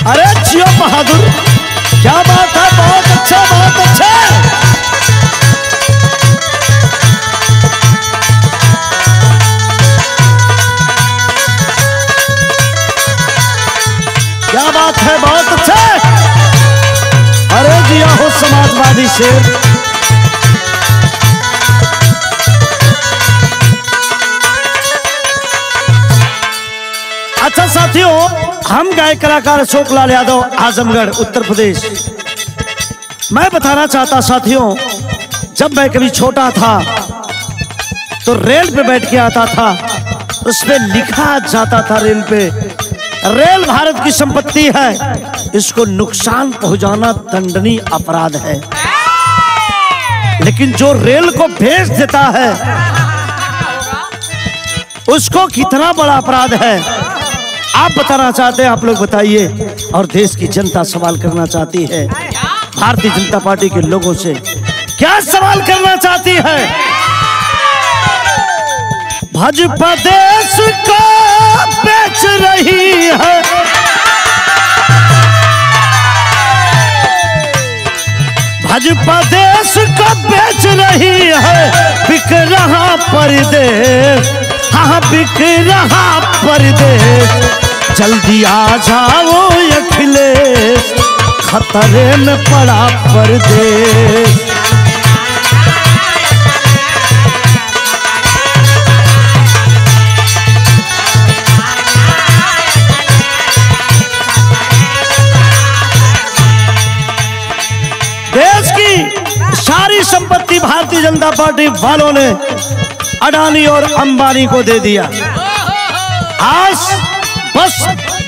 अरे जियो बहादुर, क्या बात है, बहुत अच्छा बहुत अच्छा। क्या बात है, बहुत अच्छा। अरे जिया हो समाजवादी शेर। अच्छा साथियों, हम गायक कलाकार अशोक लाल यादव, आजमगढ़ उत्तर प्रदेश। मैं बताना चाहता साथियों, जब मैं कभी छोटा था तो रेल पे बैठ के आता था, उस पे लिखा जाता था रेल पे, रेल भारत की संपत्ति है, इसको नुकसान पहुंचाना दंडनीय अपराध है। लेकिन जो रेल को भेज देता है उसको कितना बड़ा अपराध है, आप बताना चाहते हैं? आप लोग बताइए। और देश की जनता सवाल करना चाहती है भारतीय जनता पार्टी के लोगों से। क्या सवाल करना चाहती है? भाजपा देश को बेच रही है, भाजपा देश को बेच रही है, बिक रहा परदेश, हाँ बिक रहा परदेश। जल्दी आ जाओ अखिलेश, खतरे में पड़ा परदेश। देश की सारी संपत्ति भारतीय जनता पार्टी वालों ने अडानी और अंबानी को दे दिया। आज बस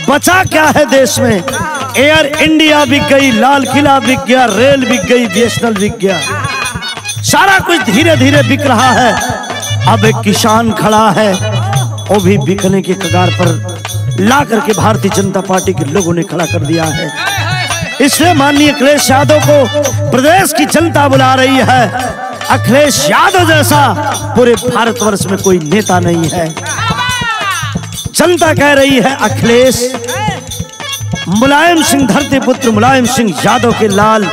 बचा क्या है देश में? एयर इंडिया बिक गई, लाल किला बिक गया, रेल बिक गई, बीएसएनएल बिक गया, सारा कुछ धीरे धीरे बिक रहा है। अब एक किसान खड़ा है, वो भी बिकने के कगार पर ला करके भारतीय जनता पार्टी के लोगों ने खड़ा कर दिया है। इसलिए माननीय अखिलेश यादव को प्रदेश की जनता बुला रही है। अखिलेश यादव जैसा पूरे भारतवर्ष में कोई नेता नहीं है। जनता कह रही है अखिलेश, मुलायम सिंह धरती पुत्र मुलायम सिंह यादव के लाल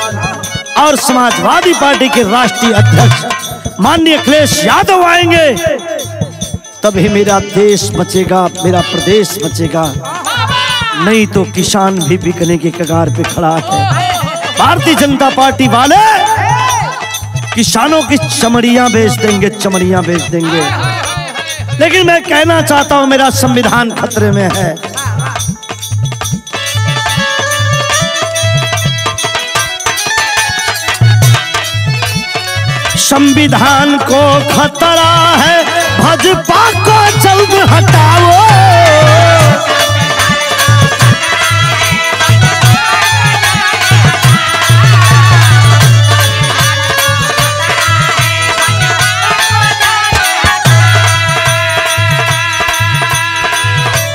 और समाजवादी पार्टी के राष्ट्रीय अध्यक्ष माननीय अखिलेश यादव आएंगे, तभी मेरा देश बचेगा, मेरा प्रदेश बचेगा। नहीं तो किसान भी बिकने के कगार पे खड़ा है। भारतीय जनता पार्टी वाले किसानों की चमड़ियां बेच देंगे, चमड़ियां बेच देंगे। लेकिन मैं कहना चाहता हूं, मेरा संविधान खतरे में है। संविधान को खतरा है, भाजपा को जल्द हटाओ।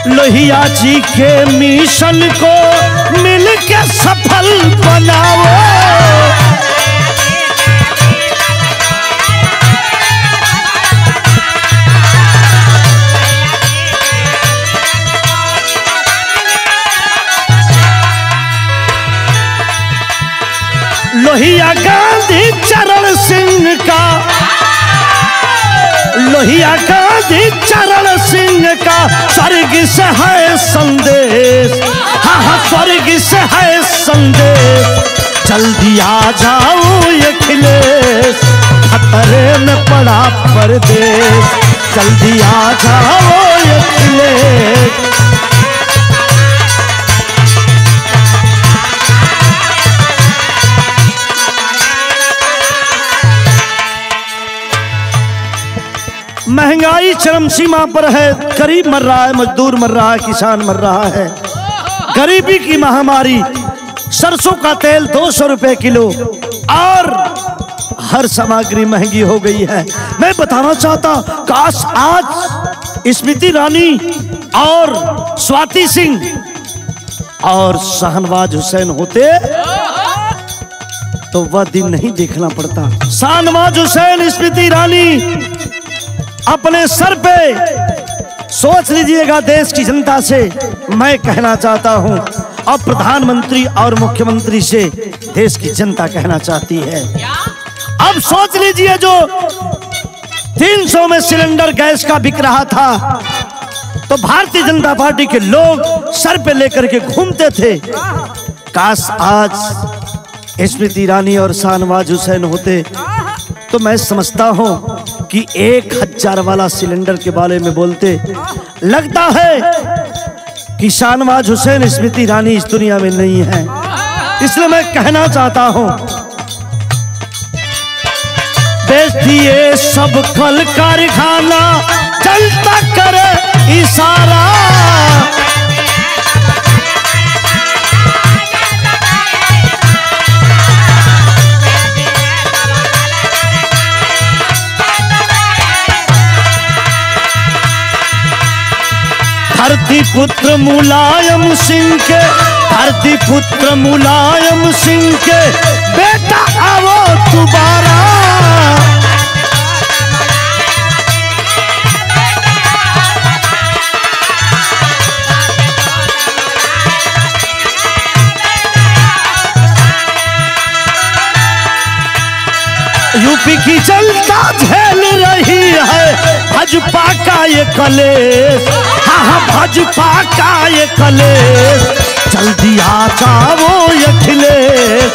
लोहिया जी के मिशन को मिलके सफल बनाओ। लोहिया गांधी चरण सिंह का, लोहिया गांधी चरण सिंह का स्वर्ग से है संदेश, हाँ हाँ स्वर्ग से है संदेश। जल्दी आ जाओ अखिलेश, खतरे में पड़ा परदेश। जल्दी आ जाओ अखिलेश। महंगाई चरम सीमा पर है, गरीब मर रहा है, मजदूर मर रहा है, किसान मर रहा है। गरीबी की महामारी, सरसों का तेल 200 रुपए किलो और हर सामग्री महंगी हो गई है। मैं बताना चाहता, काश आज स्मृति ईरानी और स्वाति सिंह और शाहनवाज हुसैन होते तो वह दिन नहीं देखना पड़ता। शाहनवाज हुसैन, स्मृति ईरानी अपने सर पे सोच लीजिएगा। देश की जनता से मैं कहना चाहता हूं, और प्रधानमंत्री और मुख्यमंत्री से देश की जनता कहना चाहती है। अब सोच लीजिए, जो 300 में सिलेंडर गैस का बिक रहा था तो भारतीय जनता पार्टी के लोग सर पे लेकर के घूमते थे। काश आज स्मृति ईरानी और शाहनवाज हुसैन होते तो मैं समझता हूं कि 1000 वाला सिलेंडर के बारे में बोलते। लगता है कि शाहनवाज हुसैन स्मृति ईरानी इस दुनिया में नहीं है, इसलिए मैं कहना चाहता हूं, बेच दिए सब कल कारखाना, जनता करे इशारा। धरती पुत्र मुलायम सिंह के, धरती पुत्र मुलायम सिंह के बेटा आओ दोबारा। यूपी की जनता झेल रही है भाजपा का ये कलेश। हाँ भाजपा का ये कलेश, जल्दी आ जाओ अखिलेश,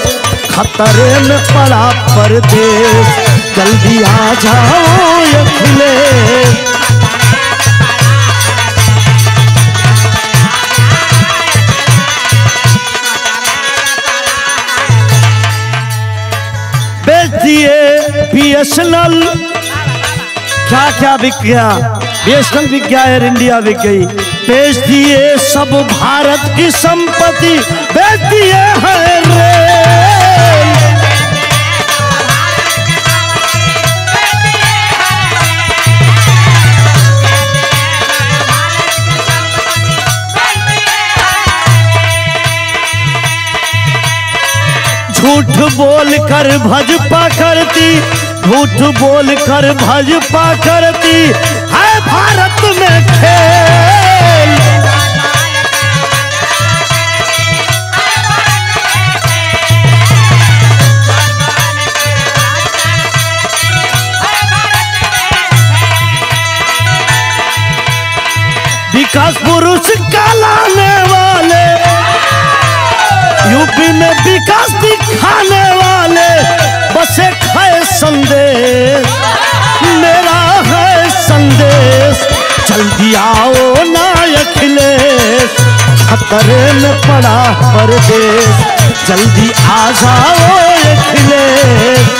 खतरे में पड़ा परदेश, जल्दी आ जाओ अखिलेश। बेच दिए BSNL, क्या क्या बिक गया, BSNL बिक गया, एयर इंडिया बिक गई। बेच दिए सब भारत की संपत्ति, बेच दिए हैं रेल। झूठ बोल कर भाजपा करती, झूठ बोल कर भाजपा करती है भारत में खेल। विकास पुरुष कहलाने वाले, यूपी में विकास दिखाने वाले, बस एक है संदेश, मेरा है संदेश, जल्दी आओ ना अखिलेश, खतरे में पड़ा परदेश, जल्दी आ जाओ अखिलेश।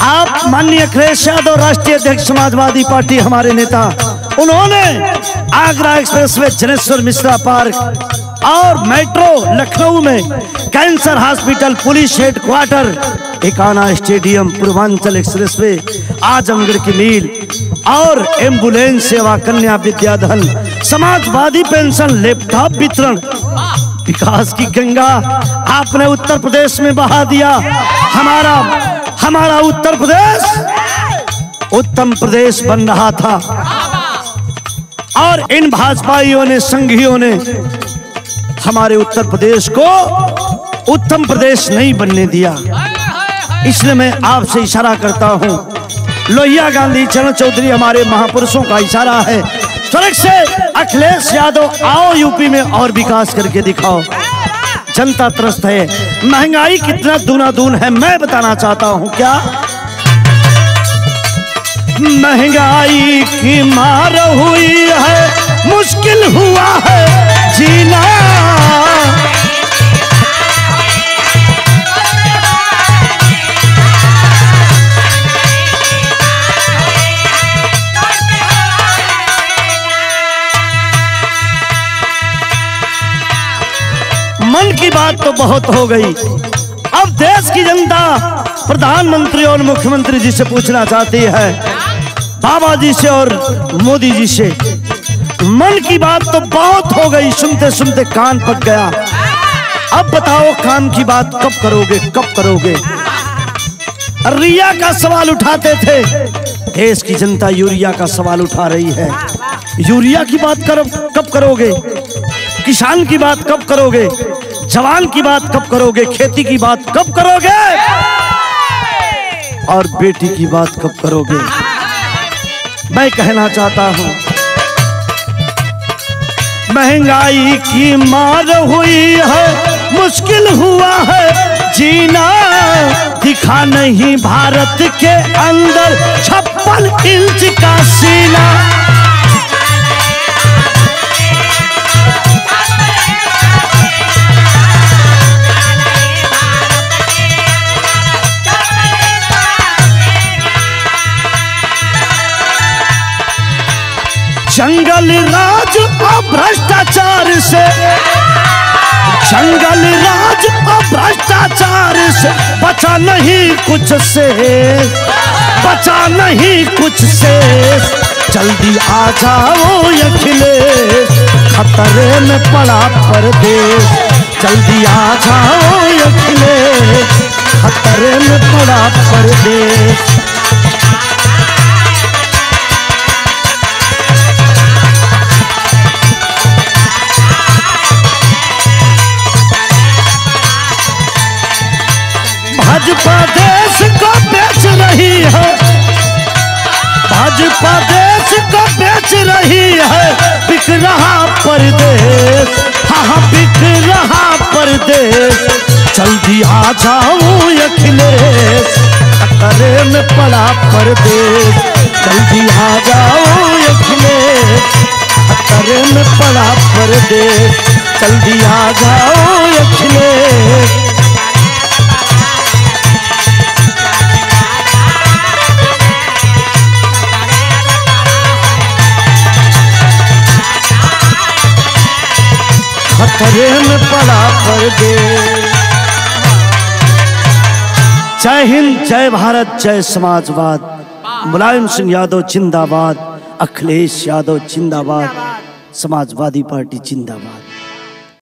आप माननीय अखिलेश यादव, राष्ट्रीय अध्यक्ष समाजवादी पार्टी, हमारे नेता, उन्होंने आगरा एक्सप्रेसवे, जनेश्वर मिश्रा पार्क और मेट्रो लखनऊ में कैंसर हॉस्पिटल, पुलिस हेडक्वार्टर, एकाना स्टेडियम, पूर्वांचल एक्सप्रेसवे, आजमगढ़ की मील और एम्बुलेंस सेवा, कन्या विद्याधन, समाजवादी पेंशन, लैपटॉप वितरण, विकास की गंगा आपने उत्तर प्रदेश में बहा दिया। हमारा उत्तर प्रदेश उत्तम प्रदेश बन रहा था और इन भाजपाइयों ने, संघियों ने हमारे उत्तर प्रदेश को उत्तम प्रदेश नहीं बनने दिया। इसलिए मैं आपसे इशारा करता हूं, लोहिया गांधी, चरण चौधरी हमारे महापुरुषों का इशारा है, सड़क से अखिलेश यादव आओ यूपी में और विकास करके दिखाओ। जनता त्रस्त है, महंगाई कितना दूना दून है मैं बताना चाहता हूं। क्या महंगाई की मार हुई है, मुश्किल हुआ है जीना। मन की बात तो बहुत हो गई, अब देश की जनता प्रधानमंत्री और मुख्यमंत्री जी से पूछना चाहती है, बाबा जी से और मोदी जी से। मन की बात तो बहुत हो गई, सुनते सुनते कान पक गया। अब बताओ काम की बात कब करोगे, कब करोगे? रिया का सवाल उठाते थे, देश की जनता यूरिया का सवाल उठा रही है। यूरिया की बात कब करोगे? किसान की बात कब करोगे? जवान की बात कब करोगे? खेती की बात कब करोगे? और बेटी की बात कब करोगे? मैं कहना चाहता हूं, महंगाई की मार हुई है, मुश्किल हुआ है जीना, दिखा नहीं भारत के अंदर 56 इंच का सीना। जंगल राज और भ्रष्टाचार से, जंगल राज और भ्रष्टाचार से बचा नहीं कुछ से, बचा नहीं कुछ से। जल्दी आ जाओ अखिलेश, खतरे में पड़ा परदेश। जल्दी आ जाओ अखिलेश, खतरे में पड़ा परदेश। भाजपा देश को बेच रही है, भाजपा देश को बेच रही है, बिक रहा परदेश, हाँ बिक रहा परदेश। जल्दी आ जाओ अखिलेश, खतरे में पड़ा परदेश। जल्दी आ जाओ अखिलेश, खतरे में पड़ा परदेश। जल्दी आ जाओ अखिलेश। खतरे में पड़ा परदेश। जय हिंद, जय भारत, जय समाजवाद। मुलायम सिंह यादव जिंदाबाद, अखिलेश यादव जिंदाबाद, समाजवादी पार्टी जिंदाबाद।